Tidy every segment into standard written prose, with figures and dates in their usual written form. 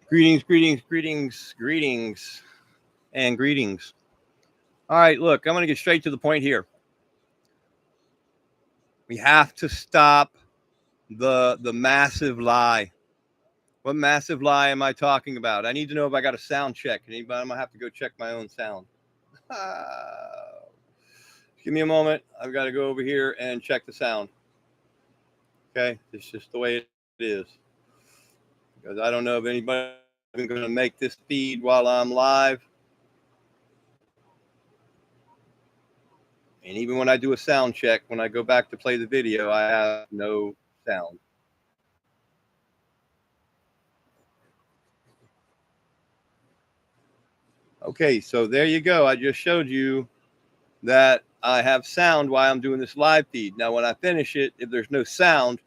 Greetings, greetings, greetings, greetings, and greetings. All right, look, I'm going to get straight to the point here. We have to stop the massive lie. What massive lie am I talking about? I need to know if I got a sound check. Anybody? I'm gonna have to go check my own sound. Give me a moment. I've got to go over here and check the sound. Okay, it's just the way it is. Because I don't know if anybody's even going to make this feed while I'm live. And even when I do a sound check, when I go back to play the video, I have no sound. Okay, so there you go. I just showed you that I have sound while I'm doing this live feed. Now, when I finish it, if there's no sound,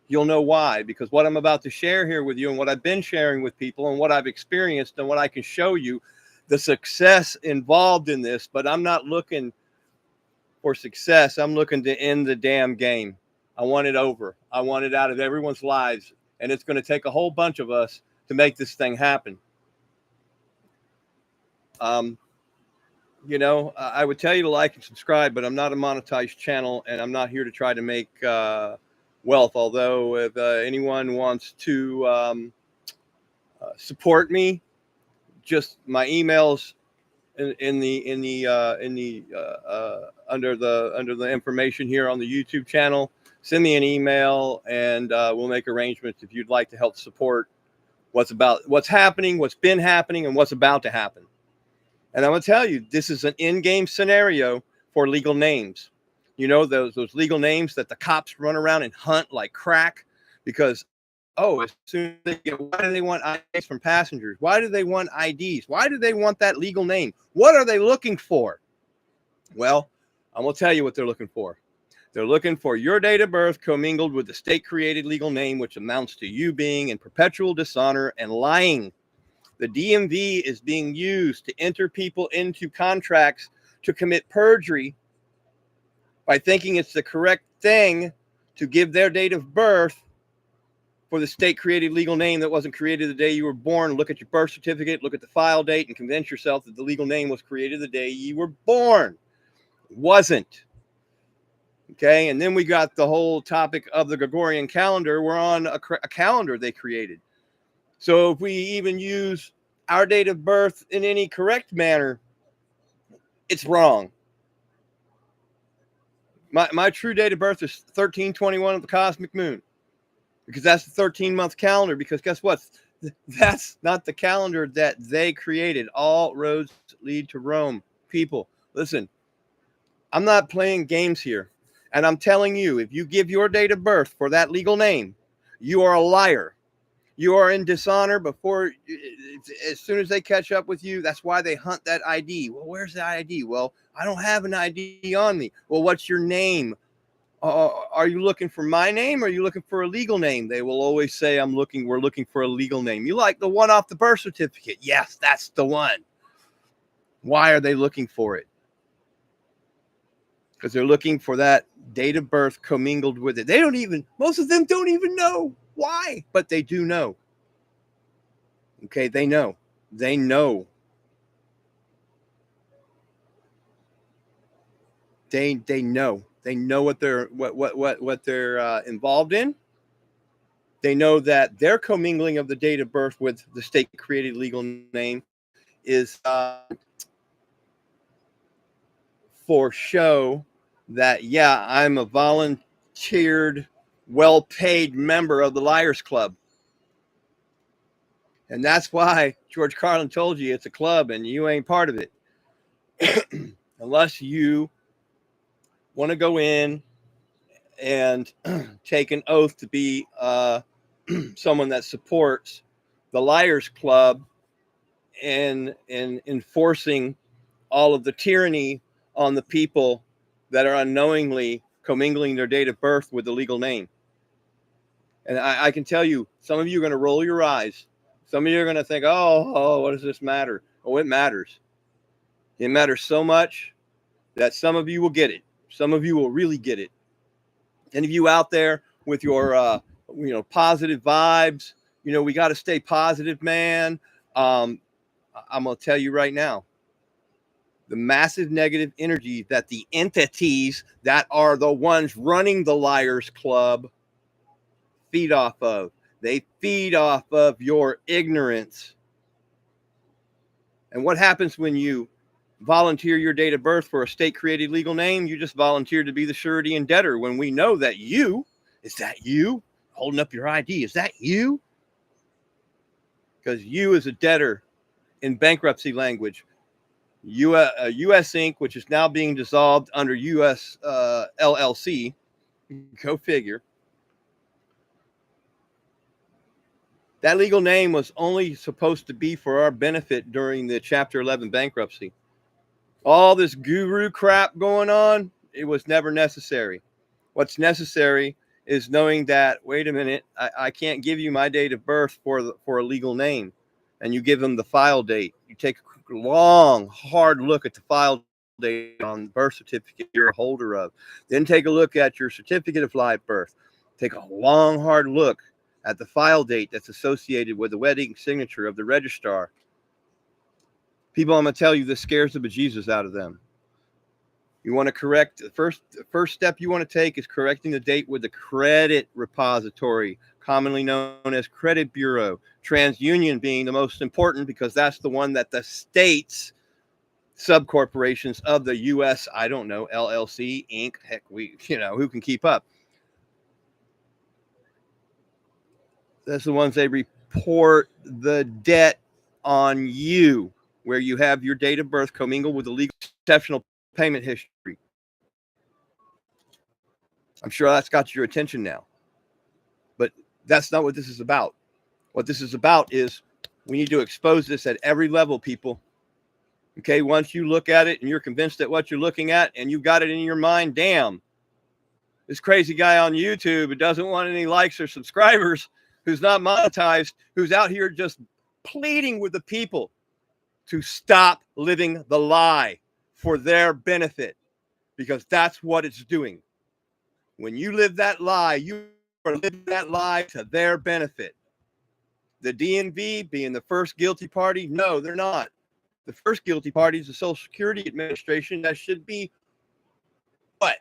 you'll know why. Because what I'm about to share here with you and what I've been sharing with people and what I've experienced and what I can show you, the success involved in this, but I'm not looking for success. I'm looking to end the damn game. I want it over. I want it out of everyone's lives. And it's going to take a whole bunch of us to make this thing happen. Um, I would tell you to like and subscribe, but I'm not a monetized channel, and I'm not here to try to make wealth. Although, if anyone wants to support me, just my emails under the information here on the YouTube channel. Send me an email, and we'll make arrangements if you'd like to help support what's happening, what's been happening, and what's about to happen. And I'm going to tell you, this is an in-game scenario for legal names. You know, those legal names that the cops run around and hunt like crack because, as soon as they get, why do they want IDs from passengers? Why do they want IDs? Why do they want that legal name? What are they looking for? Well, I'm going to tell you what they're looking for. They're looking for your date of birth commingled with the state-created legal name, which amounts to you being in perpetual dishonor and lying. The DMV is being used to enter people into contracts to commit perjury by thinking it's the correct thing to give their date of birth for the state-created legal name that wasn't created the day you were born. Look at your birth certificate, look at the file date, and convince yourself that the legal name was created the day you were born. It wasn't. Okay, and then we got the whole topic of the Gregorian calendar. We're on a calendar they created. So if we even use our date of birth in any correct manner, it's wrong. My true date of birth is 13/21 of the cosmic moon, because that's the 13-month calendar. Because guess what? That's not the calendar that they created. All roads lead to Rome. People, listen, I'm not playing games here. And I'm telling you, if you give your date of birth for that legal name, you are a liar. You are in dishonor as soon as they catch up with you. That's why they hunt that ID. Well, where's the ID? Well, I don't have an ID on me. Well, what's your name? Are you looking for my name, or are you looking for a legal name? They will always say, we're looking for a legal name. You like the one off the birth certificate? Yes, that's the one. Why are they looking for it? Because they're looking for that date of birth commingled with it. Most of them don't even know why, but they do know. Okay, they know. They know. They know. They know what they're involved in. They know that their commingling of the date of birth with the state created legal name is for show that, I'm a volunteered, well-paid member of the Liars Club. And that's why George Carlin told you it's a club and you ain't part of it. Unless you want to go in and take an oath to be someone that supports the Liars Club and enforcing all of the tyranny on the people that are unknowingly commingling their date of birth with the legal name. And I can tell you, some of you are going to roll your eyes. Some of you are going to think, what does this matter? Oh, it matters. It matters so much that some of you will get it. Some of you will really get it. Any of you out there with your, positive vibes, we got to stay positive, man. I'm going to tell you right now, the massive negative energy that the entities that are the ones running the Liars Club feed off of. They feed off of your ignorance. And what happens when you volunteer your date of birth for a state-created legal name? You just volunteered to be the surety and debtor when we know that is that you? Holding up your ID, is that you? Because you is a debtor in bankruptcy language. US Inc., which is now being dissolved under US LLC. Go figure. That legal name was only supposed to be for our benefit during the Chapter 11 bankruptcy. All this guru crap going on, it was never necessary. What's necessary is knowing that, wait a minute, I can't give you my date of birth for a legal name. And you give them the file date. You take a long, hard look at the file date on the birth certificate you're a holder of. Then take a look at your certificate of live birth. Take a long, hard look at the file date that's associated with the wedding signature of the registrar. People, I'm going to tell you, this scares the bejesus out of them. You want to correct, the first step you want to take is correcting the date with the credit repository, commonly known as credit bureau. TransUnion being the most important because that's the one that the states, subcorporations of the US, I don't know, LLC, Inc., heck, who can keep up? That's the ones they report the debt on you, where you have your date of birth commingled with the legal exceptional payment history. I'm sure that's got your attention now. But that's not what this is about. What this is about is we need to expose this at every level, people. Okay, once you look at it and you're convinced that what you're looking at and you've got it in your mind, damn, this crazy guy on YouTube who doesn't want any likes or subscribers, who's not monetized, who's out here just pleading with the people to stop living the lie for their benefit, because that's what it's doing. When you live that lie, you are living that lie to their benefit. The DNV being the first guilty party, no, they're not. The first guilty party is the Social Security Administration that should be what?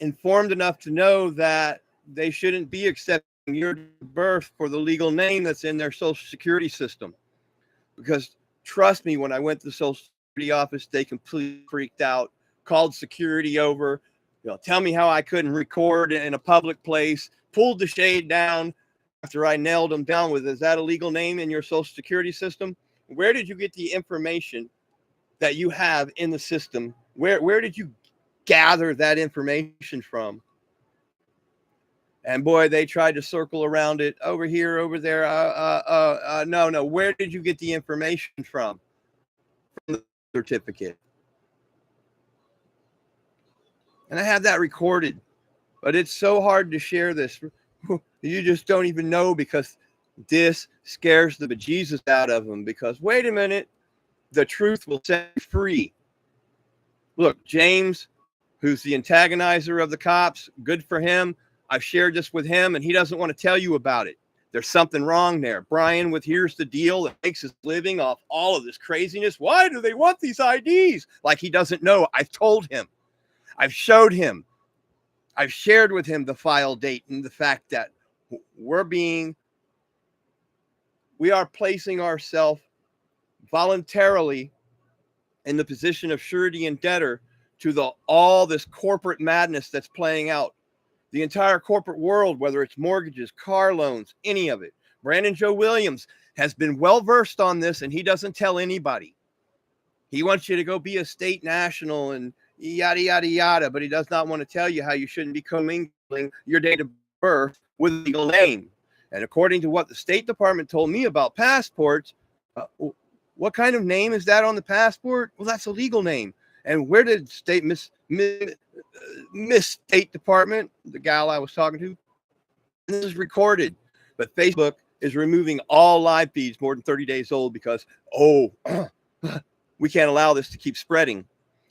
Informed enough to know that they shouldn't be accepting your birth for the legal name that's in their Social Security system. Because trust me, when I went to the Social Security office, they completely freaked out, called security over, tell me how I couldn't record in a public place, pulled the shade down after I nailed them down with, is that a legal name in your Social Security system? Where did you get the information that you have in the system? Where did you gather that information from? And boy, they tried to circle around it over here, over there. No. Where did you get the information from? From the certificate. And I have that recorded, but it's so hard to share this. You just don't even know, because this scares the bejesus out of them, because wait a minute, the truth will set you free. Look, James, who's the antagonizer of the cops, good for him. I've shared this with him and he doesn't want to tell you about it. There's something wrong there. Brian with Here's the Deal that makes his living off all of this craziness. Why do they want these IDs? Like he doesn't know. I've told him. I've showed him. I've shared with him the file date and the fact that we are placing ourselves voluntarily in the position of surety and debtor to all this corporate madness that's playing out. The entire corporate world, whether it's mortgages, car loans, any of it. Brandon Joe Williams has been well versed on this, and he doesn't tell anybody. He wants you to go be a state national and yada, yada, yada, but he does not want to tell you how you shouldn't be commingling your date of birth with a legal name. And according to what the State Department told me about passports, what kind of name is that on the passport? Well, that's a legal name. And where did Miss State Department, the gal I was talking to, this is recorded, but Facebook is removing all live feeds more than 30 days old because, we can't allow this to keep spreading.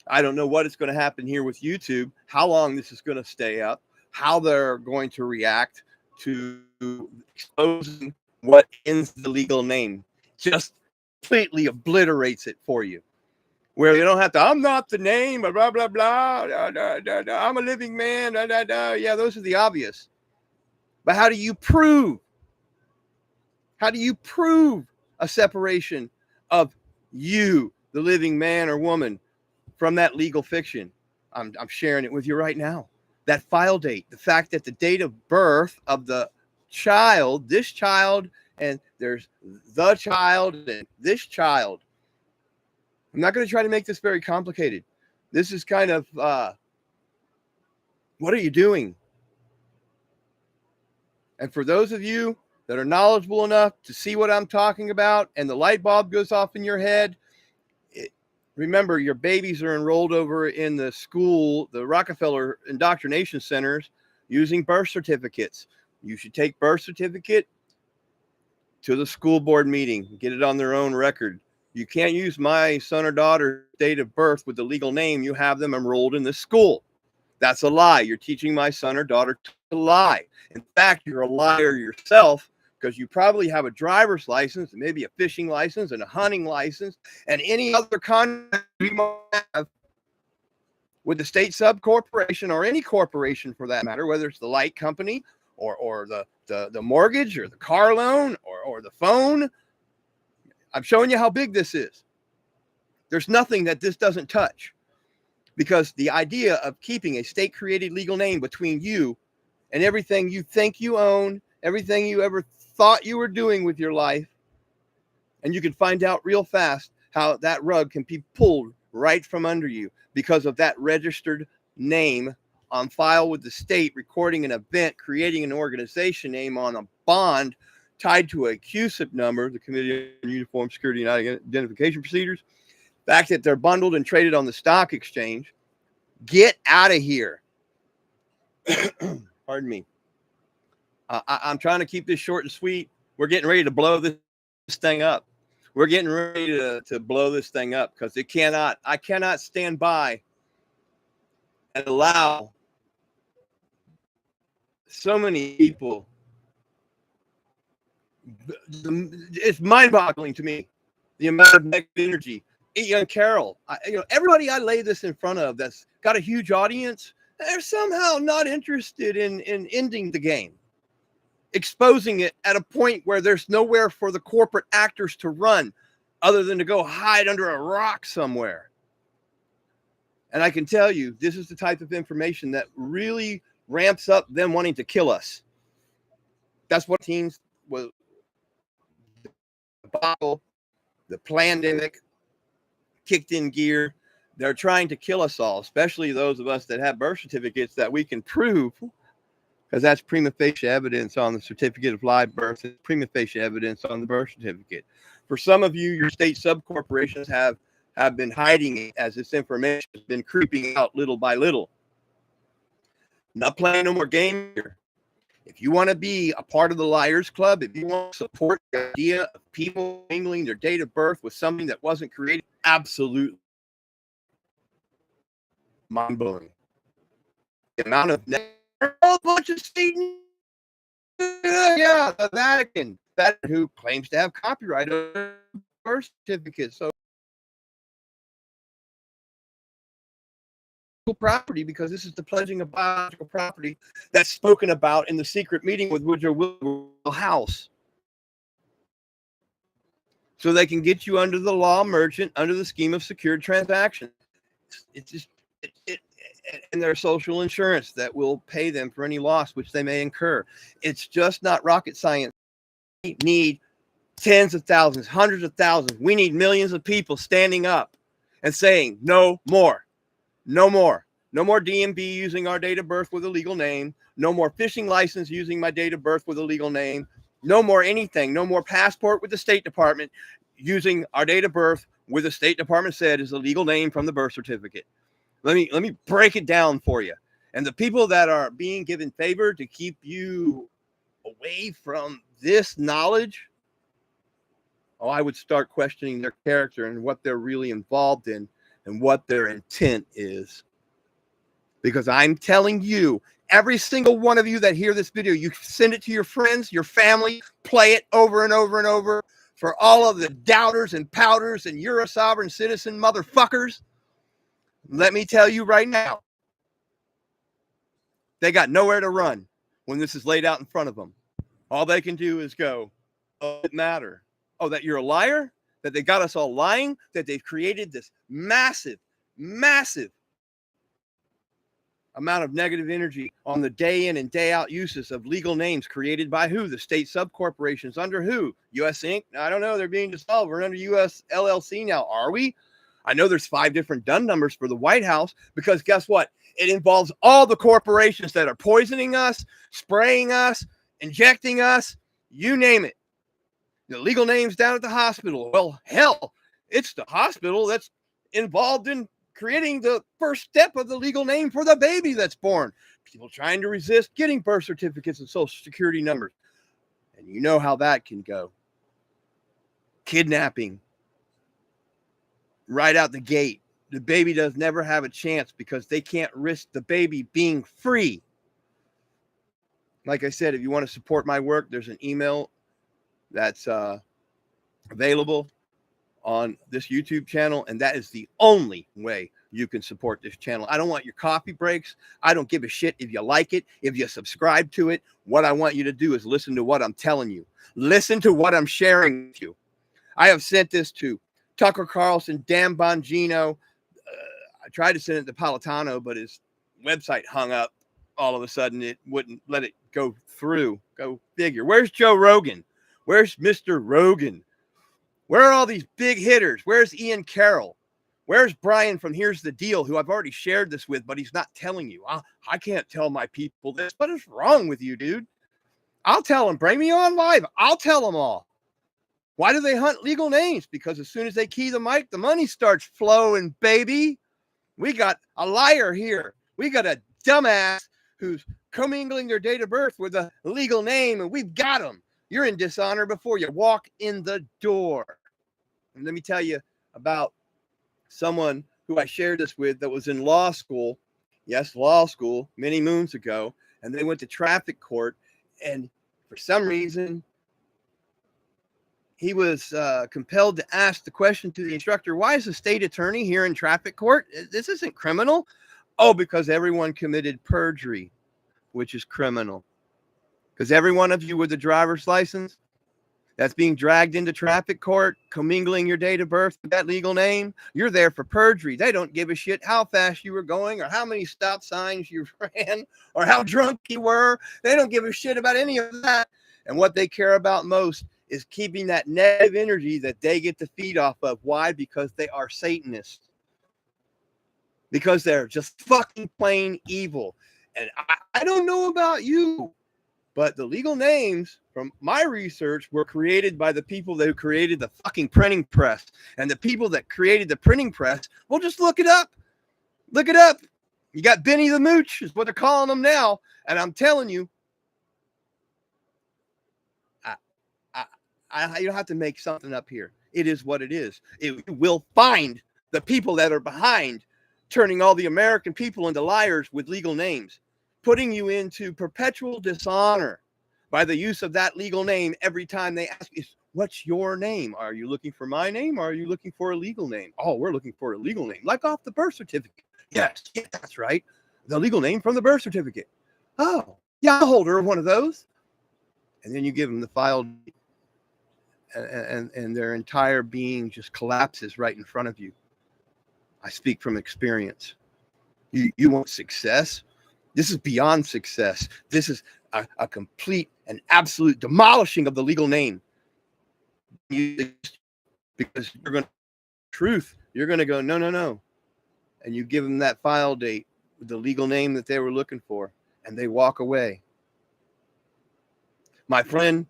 I don't know what is going to happen here with YouTube, how long this is going to stay up, how they're going to react to exposing what ends the legal name. Just completely obliterates it for you. Where you don't have to, I'm not the name, blah, blah, blah, da, da, da, da, I'm a living man, da, da, da. Yeah, those are the obvious. But how do you prove? How do you prove a separation of you, the living man or woman, from that legal fiction? I'm sharing it with you right now. That file date, the fact that the date of birth of the child, this child, and there's the child and this child. I'm not going to try to make this very complicated. This is kind of, what are you doing? And for those of you that are knowledgeable enough to see what I'm talking about and the light bulb goes off in your head, remember your babies are enrolled over in the school, the Rockefeller indoctrination centers, using birth certificates. You should take birth certificate to the school board meeting, get it on their own record. You can't use my son or daughter's date of birth with the legal name. You have them enrolled in this school. That's a lie. You're teaching my son or daughter to lie. In fact, you're a liar yourself, because you probably have a driver's license, maybe a fishing license and a hunting license, and any other contract you might have with the state sub corporation or any corporation for that matter, whether it's the light company or the mortgage or the car loan or the phone. I'm showing you how big this is. There's nothing that this doesn't touch, because the idea of keeping a state created legal name between you and everything you think you own, everything you ever thought you were doing with your life, and you can find out real fast how that rug can be pulled right from under you because of that registered name on file with the state, recording an event, creating an organization name on a bond tied to a CUSIP number, the Committee on Uniform Security and Identification Procedures. The fact that they're bundled and traded on the stock exchange. Get out of here. Pardon me. I'm trying to keep this short and sweet. We're getting ready to blow this thing up. We're getting ready to blow this thing up, because I cannot stand by and allow so many people. It's mind-boggling to me, the amount of negative energy. Young Carol, everybody I lay this in front of that's got a huge audience, they're somehow not interested in ending the game, exposing it at a point where there's nowhere for the corporate actors to run other than to go hide under a rock somewhere. And I can tell you, this is the type of information that really ramps up them wanting to kill us. That's what teams was. The pandemic kicked in gear. They're trying to kill us all, especially those of us that have birth certificates that we can prove, because that's prima facie evidence on the certificate of live birth. It's prima facie evidence on the birth certificate. For some of you, your state subcorporations have been hiding it, as this information has been creeping out little by little. Not playing no more game here. If you want to be a part of the Liars Club, if you want to support the idea of people mingling their date of birth with something that wasn't created, absolutely mind-blowing. The amount of a whole bunch of Satan, yeah, the Vatican, that who claims to have copyright on birth certificates. So property, because this is the pledging of biological property that's spoken about in the secret meeting with Woodrow Wilson House. So they can get you under the law merchant, under the scheme of secured transactions. It's just and their social insurance that will pay them for any loss which they may incur. It's just not rocket science. We need tens of thousands, hundreds of thousands. We need millions of people standing up and saying, no more. No more. No more DMV using our date of birth with a legal name. No more fishing license using my date of birth with a legal name. No more anything. No more passport with the State Department using our date of birth with the State Department said is a legal name from the birth certificate. Let me break it down for you. And the people that are being given favor to keep you away from this knowledge, I would start questioning their character and what they're really involved in and what their intent is. Because I'm telling you, Every single one of you that hear this video, you send it to your friends, your family, play it over and over and over for all of the doubters and pouters and you're a sovereign citizen motherfuckers. Let me tell you right now, they got nowhere to run when this is laid out in front of them. All they can do is go, oh, it matter. Oh, that you're a liar? That they got us all lying? That they've created this massive, massive amount of negative energy on the day in and day out uses of legal names created by who? The state subcorporations under who? US Inc? I don't know. They're being dissolved. We're under US LLC now. Are we? I know there's 5 different DUN numbers for the White House because guess what? It involves all the corporations that are poisoning us, spraying us, injecting us, you name it. The legal names down at the hospital. Well, hell, it's the hospital that's involved in creating the first step of the legal name for the baby that's born. People trying to resist getting birth certificates and social security numbers. And you know how that can go. Kidnapping. Right out the gate. The baby does never have a chance because they can't risk the baby being free. Like I said, if you want to support my work, there's an email that's available on this YouTube channel, and that is the only way you can support this channel. I don't want your coffee breaks. I don't give a shit if you like it, if you subscribe to it. What I want you to do is listen to what I'm telling you. Listen to what I'm sharing with you. I have sent this to Tucker Carlson, Dan Bongino. I tried to send it to Napolitano, but his website hung up. All of a sudden, it wouldn't let it go through. Go figure. Where's Joe Rogan? Where's Mr. Rogan? Where are all these big hitters? Where's Ian Carroll? Where's Brian from Here's the Deal, who I've already shared this with, but he's not telling you. I can't tell my people this. What is wrong with you, dude? I'll tell them. Bring me on live. I'll tell them all. Why do they hunt legal names? Because as soon as they key the mic, the money starts flowing, baby. We got a liar here. We got a dumbass who's commingling their date of birth with a legal name, and we've got them. You're in dishonor before you walk in the door. And let me tell you about someone who I shared this with that was in law school. Yes, law school, many moons ago. And they went to traffic court. And for some reason, he was compelled to ask the question to the instructor, why is the state attorney here in traffic court? This isn't criminal. Oh, because everyone committed perjury, which is criminal. Because every one of you with a driver's license that's being dragged into traffic court, commingling your date of birth with that legal name, you're there for perjury. They don't give a shit how fast you were going or how many stop signs you ran or how drunk you were. They don't give a shit about any of that. And what they care about most is keeping that negative energy that they get to feed off of. Why? Because they are Satanists. Because they're just fucking plain evil. And I don't know about you, but the legal names from my research were created by the people that created the fucking printing press. And the people that created the printing press, well, just look it up. Look it up. You got Benny the Mooch is what they're calling them now. And I'm telling you, you don't have to make something up here. It is what it is. It will find the people that are behind turning all the American people into liars with legal names, putting you into perpetual dishonor by the use of that legal name every time they ask you, what's your name? Are you looking for my name or are you looking for a legal name? Oh, we're looking for a legal name, like off the birth certificate. Yes, yeah, that's right. The legal name from the birth certificate. Oh, yeah, I'm a holder of one of those. And then you give them the file, and their entire being just collapses right in front of you. I speak from experience. You want success? This is beyond success. This is a complete and absolute demolishing of the legal name. Because you're going to truth. You're going to go, no, no, no. And you give them that file date with the legal name that they were looking for, and they walk away. My friend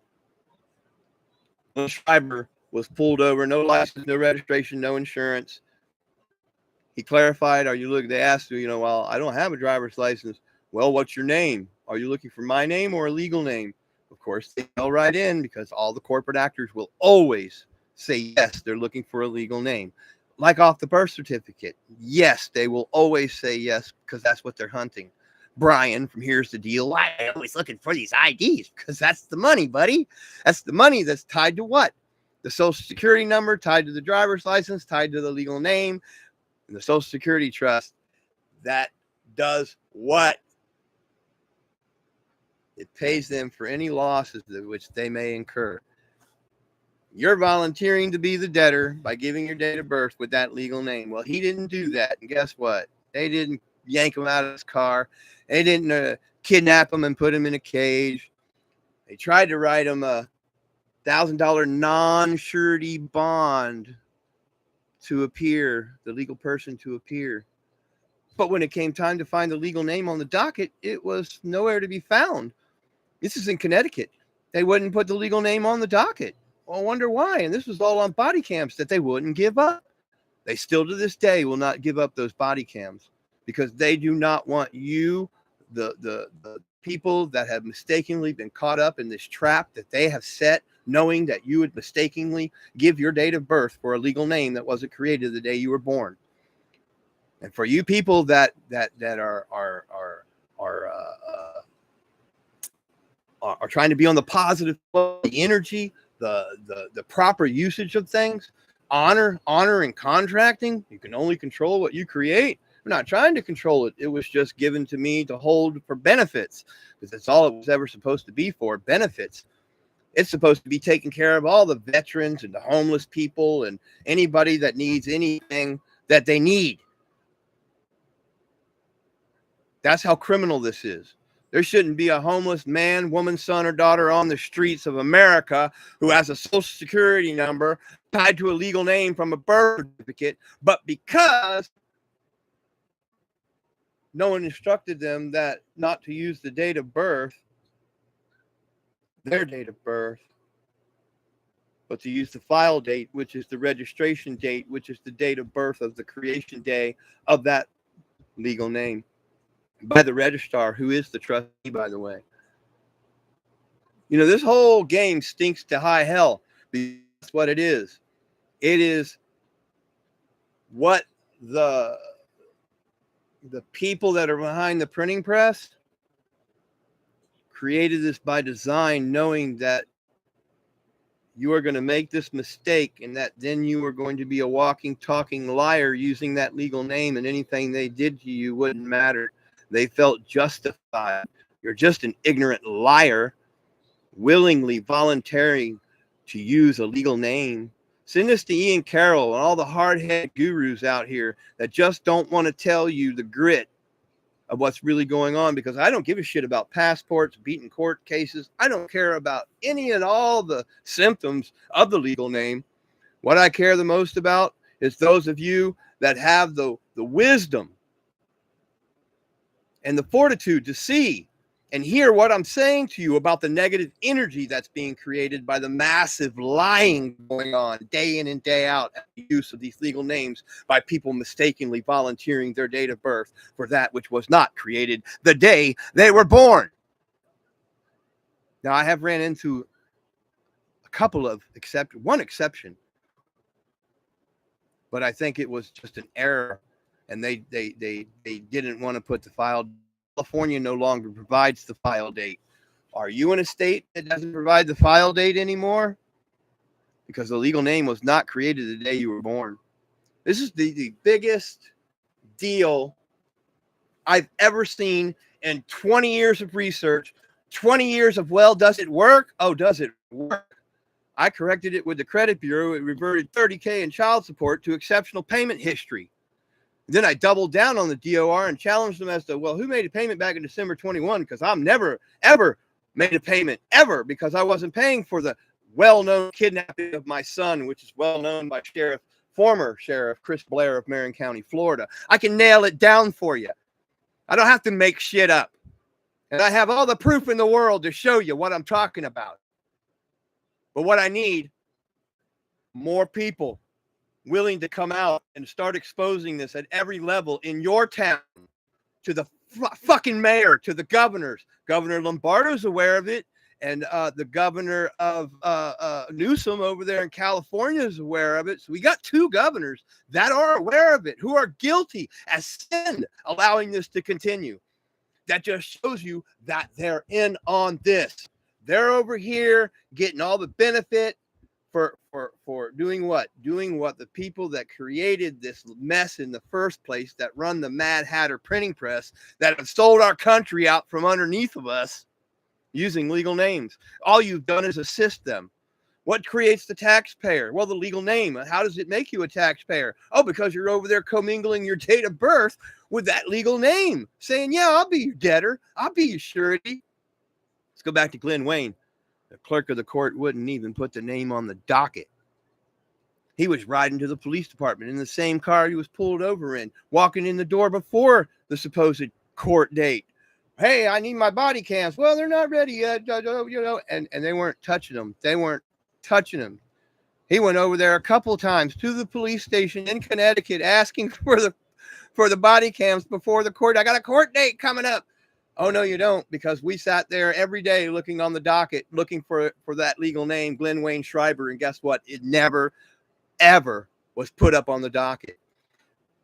Schreiber was pulled over, no license, no registration, no insurance. He clarified, are you looking? They asked you, well, I don't have a driver's license. Well, what's your name? Are you looking for my name or a legal name? Of course, they fell right in because all the corporate actors will always say, yes, they're looking for a legal name. Like off the birth certificate. Yes, they will always say yes because that's what they're hunting. Brian from Here's the Deal, why are you always looking for these IDs? Because that's the money, buddy. That's the money that's tied to what? The social security number, tied to the driver's license, tied to the legal name, and the social security trust. That does what? It pays them for any losses which they may incur. You're volunteering to be the debtor by giving your date of birth with that legal name. Well, he didn't do that. And guess what? They didn't yank him out of his car. They didn't kidnap him and put him in a cage. They tried to write him a $1,000 non-surety bond to appear, the legal person to appear. But when it came time to find the legal name on the docket, it was nowhere to be found. This is in Connecticut. They wouldn't put the legal name on the docket. Well, I wonder why. And this was all on body cams that they wouldn't give up. They still to this day will not give up those body cams because they do not want you, the people that have mistakenly been caught up in this trap that they have set, knowing that you would mistakenly give your date of birth for a legal name that wasn't created the day you were born. And for you people that are trying to be on the positive, the energy, the proper usage of things, honor and contracting, you can only control what you create. I'm not trying to control it. It was just given to me to hold for benefits because that's all it was ever supposed to be for, benefits. It's supposed to be taking care of all the veterans and the homeless people and anybody that needs anything that they need. That's how criminal this is. There shouldn't be a homeless man, woman, son, or daughter on the streets of America who has a social security number tied to a legal name from a birth certificate, but because no one instructed them that not to use the date of birth, their date of birth, but to use the file date, which is the registration date, which is the date of birth of the creation day of that legal name by the registrar, who is the trustee, by the way. You know, this whole game stinks to high hell. That's what it is. It is what the people that are behind the printing press created this by design, knowing that you are going to make this mistake and that then you are going to be a walking, talking liar using that legal name, and anything they did to you wouldn't matter. They felt justified. You're just an ignorant liar, willingly volunteering to use a legal name. Send this to Ian Carroll and all the hard-headed gurus out here that just don't want to tell you the grit of what's really going on, because I don't give a shit about passports, beaten court cases. I don't care about any and all the symptoms of the legal name. What I care the most about is those of you that have the wisdom and the fortitude to see and hear what I'm saying to you about the negative energy that's being created by the massive lying going on day in and day out at the use of these legal names by people mistakenly volunteering their date of birth for that which was not created the day they were born. Now, I have ran into a couple of one exception, but I think it was just an error, and they didn't want to put the file. California no longer provides the file date. Are you in a state that doesn't provide the file date anymore? Because the legal name was not created the day you were born. This is the biggest deal I've ever seen in 20 years of research, 20 years of, well, does it work? Oh, does it work? I corrected it with the credit bureau. It reverted $30,000 in child support to exceptional payment history. Then I doubled down on the DOR and challenged them as to, well, who made a payment back in December 21? Because I'm never, ever made a payment, ever, because I wasn't paying for the well-known kidnapping of my son, which is well-known by former Sheriff Chris Blair of Marin County, Florida. I can nail it down for you. I don't have to make shit up. And I have all the proof in the world to show you what I'm talking about. But what I need, more people willing to come out and start exposing this at every level in your town, to the fucking mayor, to the governors. Governor Lombardo's aware of it, and the governor of Newsom over there in California is aware of it. So we got two governors that are aware of it, who are guilty as sin, allowing this to continue. That just shows you that they're in on this. They're over here getting all the benefit for doing what? Doing what the people that created this mess in the first place, that run the Mad Hatter printing press, that have sold our country out from underneath of us using legal names. All you've done is assist them. What creates the taxpayer? Well, the legal name. How does it make you a taxpayer? Oh, because you're over there commingling your date of birth with that legal name, saying, yeah, I'll be your debtor. I'll be your surety. Let's go back to Glenn Wayne. The clerk of the court wouldn't even put the name on the docket. He was riding to the police department in the same car he was pulled over in, walking in the door before the supposed court date. Hey, I need my body cams. Well, they're not ready yet, you know, and they weren't touching them. They weren't touching him. He went over there a couple times to the police station in Connecticut asking for the body cams before the court. I got a court date coming up. Oh, no, you don't, because we sat there every day looking on the docket, looking for that legal name, Glenn Wayne Schreiber, and guess what? It never, ever was put up on the docket.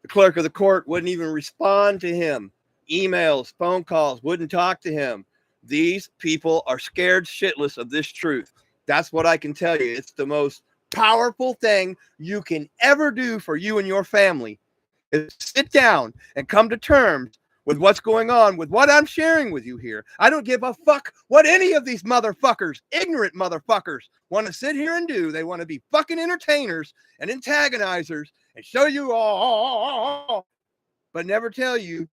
The clerk of the court wouldn't even respond to him. Emails, phone calls, wouldn't talk to him. These people are scared shitless of this truth. That's what I can tell you. It's the most powerful thing you can ever do for you and your family is sit down and come to terms with what's going on, with what I'm sharing with you here. I don't give a fuck what any of these motherfuckers, ignorant motherfuckers, want to sit here and do. They want to be fucking entertainers and antagonizers and show you all, but never tell you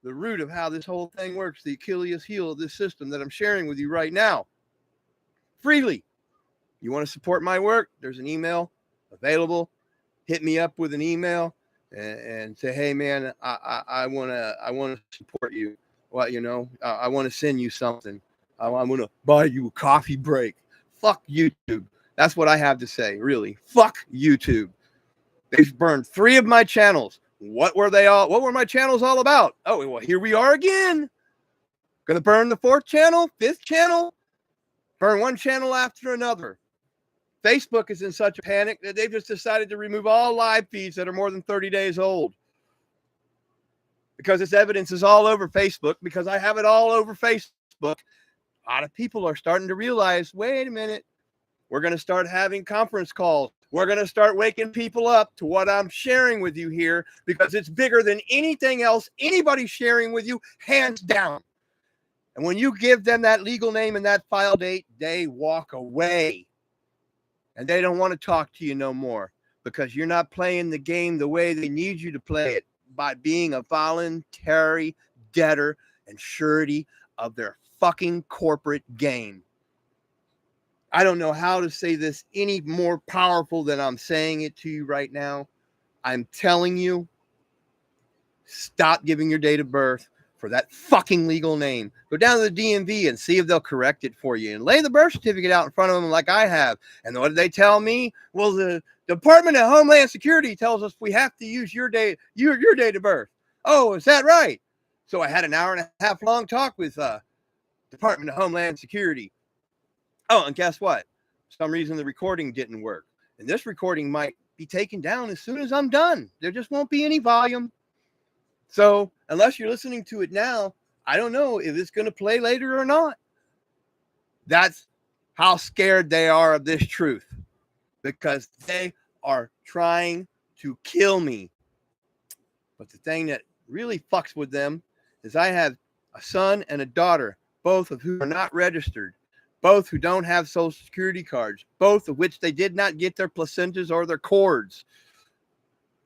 the root of how this whole thing works, the Achilles heel of this system that I'm sharing with you right now. Freely. You want to support my work? There's an email available. Hit me up with an email and say, hey man, I want to support you. Well, you know, I want to send you something. I want to buy you a coffee break. Fuck YouTube. That's what I have to say, really. Fuck YouTube. They've burned 3 of my channels. What were my channels all about? Oh, well, here we are again. Gonna burn the 4th channel, 5th channel, burn one channel after another. Facebook is in such a panic that they've just decided to remove all live feeds that are more than 30 days old. Because this evidence is all over Facebook, because I have it all over Facebook. A lot of people are starting to realize, wait a minute, we're going to start having conference calls. We're going to start waking people up to what I'm sharing with you here, because it's bigger than anything else anybody's sharing with you, hands down. And when you give them that legal name and that file date, they walk away. And they don't want to talk to you no more, because you're not playing the game the way they need you to play it, by being a voluntary debtor and surety of their fucking corporate game. I don't know how to say this any more powerful than I'm saying it to you right now. I'm telling you, stop giving your date of birth for that fucking legal name. Go down to the DMV and see if they'll correct it for you, and lay the birth certificate out in front of them like I have. And what did they tell me? Well, the Department of Homeland Security tells us we have to use your date of birth. Oh, is that right? So I had an hour and a half long talk with Department of Homeland Security. Oh, and guess what? For some reason the recording didn't work. And this recording might be taken down as soon as I'm done. There just won't be any volume. So unless you're listening to it now, I don't know if it's going to play later or not. That's how scared they are of this truth, because they are trying to kill me. But the thing that really fucks with them is I have a son and a daughter, both of who are not registered, both who don't have social security cards, both of which they did not get their placentas or their cords.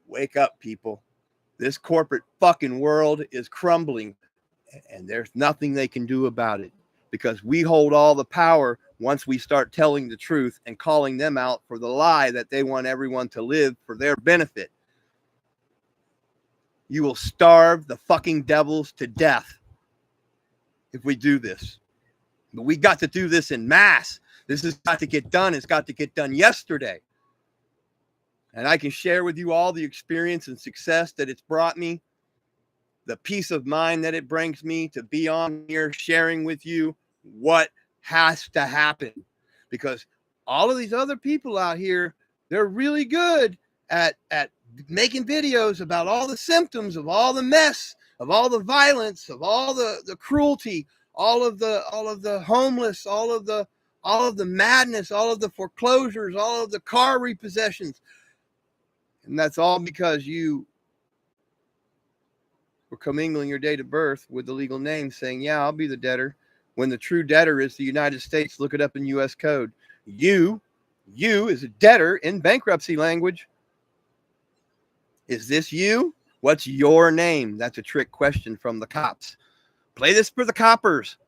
Wake up, people. This corporate fucking world is crumbling, and there's nothing they can do about it, because we hold all the power once we start telling the truth and calling them out for the lie that they want everyone to live for their benefit. You will starve the fucking devils to death if we do this. But we got to do this in mass. This has got to get done. It's got to get done yesterday. And I can share with you all the experience and success that it's brought me, the peace of mind that it brings me to be on here sharing with you what has to happen. Because all of these other people out here, they're really good at making videos about all the symptoms of all the mess of all the violence, of all the cruelty, all of the homeless, all of the madness, all of the foreclosures, all of the car repossessions. And that's all because you were commingling your date of birth with the legal name, saying, yeah, I'll be the debtor, when the true debtor is the United States. Look it up in U.S. code. You is a debtor in bankruptcy language. Is this you? What's your name? That's a trick question from the cops. Play this for the coppers.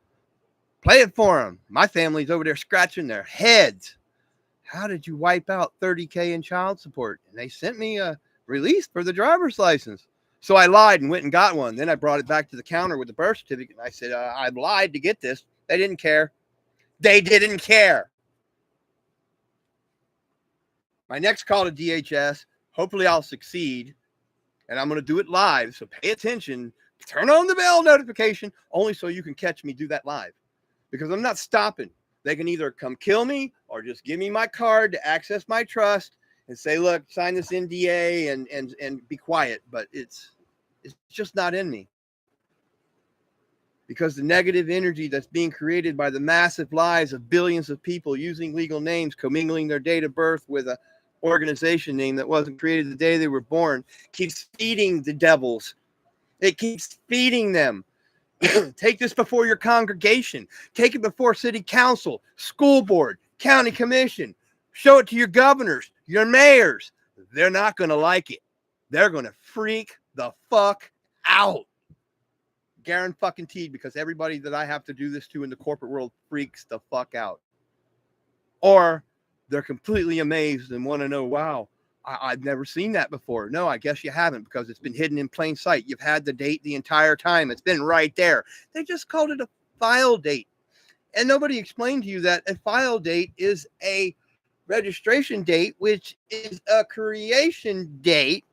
Play it for them. My family's over there scratching their heads. How did you wipe out $30K in child support? And they sent me a release for the driver's license. So I lied and went and got one. Then I brought it back to the counter with the birth certificate. And I said, I lied to get this. They didn't care. They didn't care. My next call to DHS, hopefully I'll succeed. And I'm going to do it live. So pay attention. Turn on the bell notification only so you can catch me do that live. Because I'm not stopping. They can either come kill me or just give me my card to access my trust and say, look, sign this NDA and be quiet. But it's just not in me. Because the negative energy that's being created by the massive lies of billions of people using legal names, commingling their date of birth with an organization name that wasn't created the day they were born, keeps feeding the devils. It keeps feeding them. Take this before your congregation. Take it before city council, school board, county commission. Show it to your governors, your mayors. They're not going to like it. They're going to freak the fuck out. Guaranteed, because everybody that I have to do this to in the corporate world freaks the fuck out. Or they're completely amazed and want to know, wow, I've never seen that before. No, I guess you haven't, because it's been hidden in plain sight. You've had the date the entire time. It's been right there. They just called it a file date. And nobody explained to you that a file date is a registration date, which is a creation date,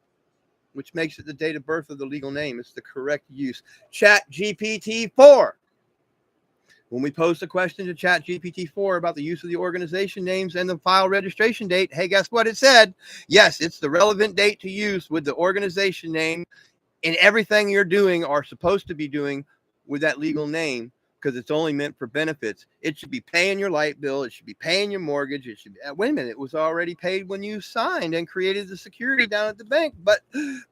which makes it the date of birth of the legal name. It's the correct use. ChatGPT-4. When we post a question to ChatGPT-4 about the use of the organization names and the file registration date, hey, guess what it said? Yes, it's the relevant date to use with the organization name in everything you're doing or supposed to be doing with that legal name, because it's only meant for benefits. It should be paying your light bill. It should be paying your mortgage. It should be, wait a minute, it was already paid when you signed and created the security down at the bank. But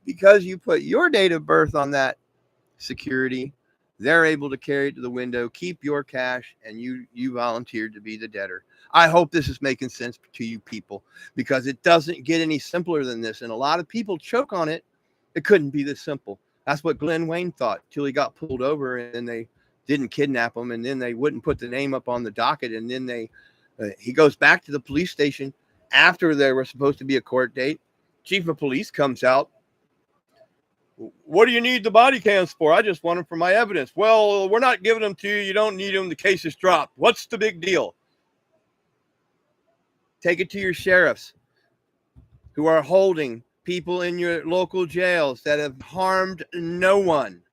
because you put your date of birth on that security, they're able to carry it to the window, keep your cash, and you volunteered to be the debtor. I hope this is making sense to you people, because it doesn't get any simpler than this. And a lot of people choke on it. It couldn't be this simple. That's what Glenn Wayne thought till he got pulled over and then they didn't kidnap him, and then they wouldn't put the name up on the docket. And then he goes back to the police station after there was supposed to be a court date. Chief of police comes out. What do you need the body cams for? I just want them for my evidence. Well, we're not giving them to you. You don't need them. The case is dropped. What's the big deal? Take it to your sheriffs who are holding people in your local jails that have harmed no one,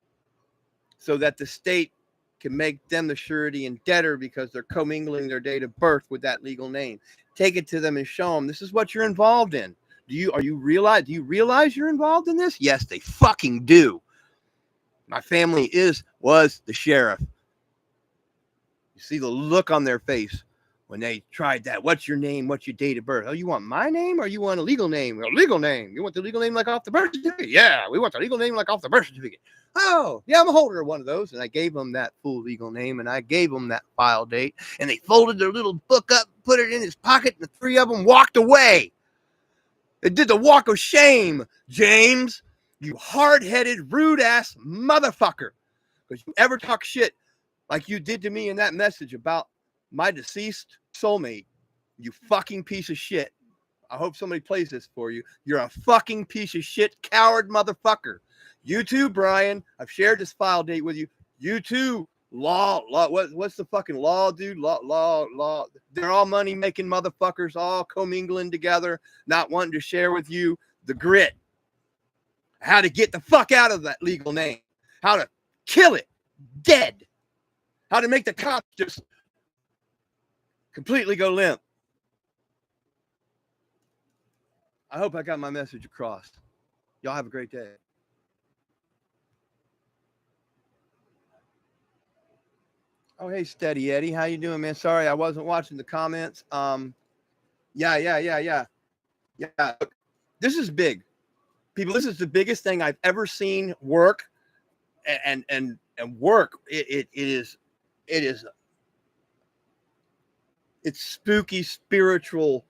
so that the state can make them the surety and debtor because they're commingling their date of birth with that legal name. Take it to them and show them this is what you're involved in. Do you realize you're involved in this? Yes, they fucking do. My family was the sheriff. You see the look on their face when they tried that. What's your name? What's your date of birth? Oh, you want my name or you want a legal name? A legal name. You want the legal name like off the birth certificate? Yeah, we want the legal name like off the birth certificate. Oh, yeah, I'm a holder of one of those. And I gave them that full legal name, and I gave them that file date, and they folded their little book up, put it in his pocket, and the three of them walked away. They did the walk of shame, James, you hard-headed, rude-ass motherfucker. Because you ever talk shit like you did to me in that message about my deceased soulmate, you fucking piece of shit. I hope somebody plays this for you. You're a fucking piece of shit, coward motherfucker. You too, Brian. I've shared this file date with you. You too, law. What's the fucking law, dude? Law. They're all money-making motherfuckers, all commingling together, not wanting to share with you the grit. How to get the fuck out of that legal name. How to kill it dead. How to make the cops just completely go limp. I hope I got my message across. Y'all have a great day. Oh, hey, Steady Eddie, how you doing, man? Sorry, I wasn't watching the comments. Yeah. Look, this is big, people. This is the biggest thing I've ever seen work, and work. It is it's spooky spiritual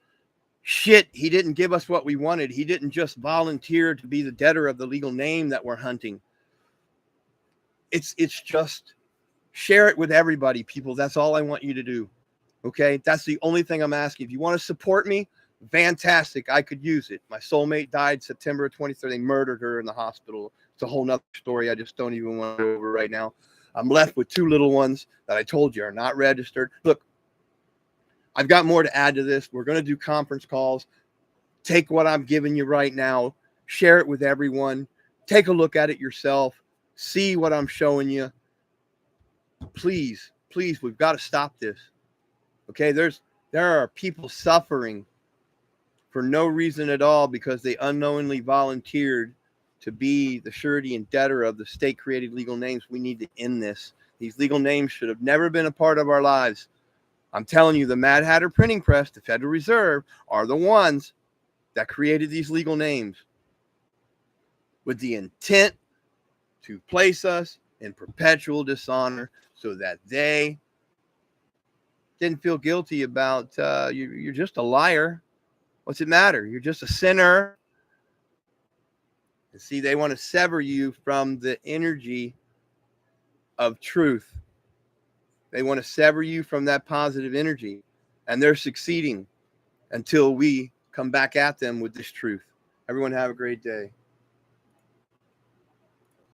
shit. He didn't give us what we wanted. He didn't just volunteer to be the debtor of the legal name that we're hunting. It's just share it with everybody, people. That's all I want you to do. Okay, that's the only thing I'm asking. If you want to support me, fantastic. I could use it. My soulmate died September 23rd. They murdered her in the hospital. It's a whole nother story. I just don't even want to go over right now. I'm left with 2 little ones that I told you are not registered. Look, I've got more to add to this. We're going to do conference calls. Take what I'm giving you right now, share it with everyone. Take a look at it yourself. See what I'm showing you. Please, we've got to stop this. Okay, there are people suffering for no reason at all because they unknowingly volunteered to be the surety and debtor of the state-created legal names. We need to end this. These legal names should have never been a part of our lives. I'm telling you, the Mad Hatter Printing Press, the Federal Reserve, are the ones that created these legal names with the intent to place us in perpetual dishonor so that they didn't feel guilty about you're just a liar. What's it matter? You're just a sinner. And see, they want to sever you from the energy of truth. They want to sever you from that positive energy. And they're succeeding until we come back at them with this truth. Everyone have a great day.